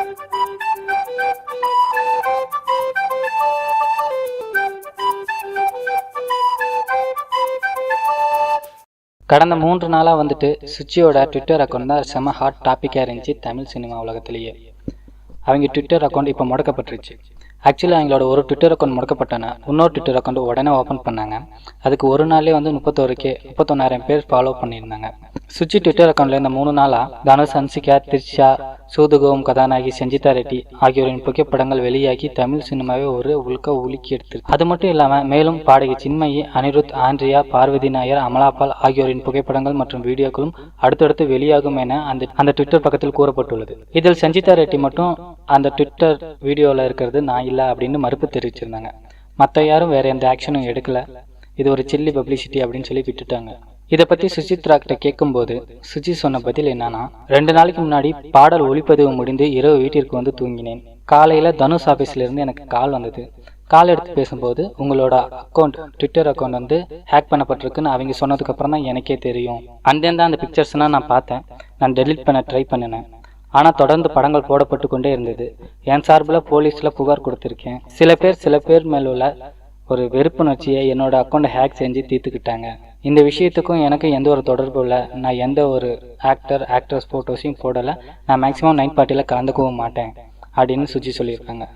கடந்த 3 நாளாக வந்துட்டு சுச்சியோட ட்விட்டர் அக்கௌண்ட் தான் செம ஹாட் டாப்பிக்காக இருந்துச்சு தமிழ் சினிமா உலகத்திலேயே. அவங்க ட்விட்டர் அக்கௌண்ட் இப்போ முடக்கப்பட்டுருச்சு. ஆக்சுவலி அவங்களோட ஒரு ட்விட்டர் அக்கௌண்ட் முடக்கப்பட்டனா இன்னொரு ட்விட்டர் அக்கௌண்ட் உடனே ஓப்பன் பண்ணாங்க. அதுக்கு ஒரு நாள்லேயே வந்து 31,000 பேர் ஃபாலோ பண்ணியிருந்தாங்க. சுச்சி ட்விட்டர் அக்கௌண்ட்ல இந்த 3 நாளாக தனுஷ், ஹன்சிகா, த்ரிஷா, சூதுகோம் கதாநாயகி சஞ்சிதா ரெட்டி ஆகியோரின் புகைப்படங்கள் வெளியாகி தமிழ் சினிமாவை ஒரு உலுக்கி எடுத்து. அது மட்டும் இல்லாமல் மேலும் பாடகி சின்மயி, அனிருத், ஆண்ட்ரியா, பார்வதி நாயர், அமலாபால் ஆகியோரின் புகைப்படங்கள் மற்றும் வீடியோக்களும் அடுத்தடுத்து வெளியாகும் என அந்த ட்விட்டர் பக்கத்தில் கூறப்பட்டுள்ளது. இதில் சஞ்சிதா ரெட்டி மட்டும் அந்த ட்விட்டர் வீடியோவில் இருக்கிறது நான் இல்லை அப்படின்னு மறுப்பு தெரிவிச்சிருந்தாங்க. மற்ற யாரும் வேற எந்த ஆக்ஷனும் எடுக்கல, இது ஒரு சில்லி பப்ளிசிட்டி அப்படின்னு சொல்லி விட்டுட்டாங்க. இதை பற்றி சுசித்ரா கிட்ட கேட்கும்போது சுச்சி சொன்ன பதில் என்னன்னா, 2 நாளைக்கு முன்னாடி பாடல் ஒளிப்பதிவு முடிந்து இரவு வீட்டிற்கு வந்து தூங்கினேன். காலையில் தனுஷ் ஆஃபீஸ்ல இருந்து எனக்கு கால் வந்தது. கால் எடுத்து பேசும்போது உங்களோட ட்விட்டர் அக்கௌண்ட் வந்து ஹேக் பண்ணப்பட்டிருக்குன்னு அவங்க சொன்னதுக்கு அப்புறம் தான் எனக்கே தெரியும். அந்த பிக்சர்ஸ்லாம் நான் பார்த்தேன். நான் டெலீட் பண்ண ட்ரை பண்ணினேன். ஆனால் தொடர்ந்து படங்கள் போடப்பட்டு கொண்டே இருந்தது. என் சார்பில் போலீஸில் புகார் கொடுத்துருக்கேன். சில பேர் மேலுள்ள ஒரு வெறுப்புணர்ச்சியை என்னோட அக்கௌண்ட் ஹேக் செஞ்சு தீர்த்துக்கிட்டாங்க. இந்த விஷயத்துக்கும் எனக்கு எந்த ஒரு தொடர்பு இல்லை. நான் எந்த ஒரு ஆக்ட்ரஸ் ஃபோட்டோஸையும் போடலை. நான் மேக்ஸிமம் நைட் பார்ட்டியில் கலந்துக்கவும் மாட்டேன் அப்படின்னு சுச்சி சொல்லியிருக்காங்க.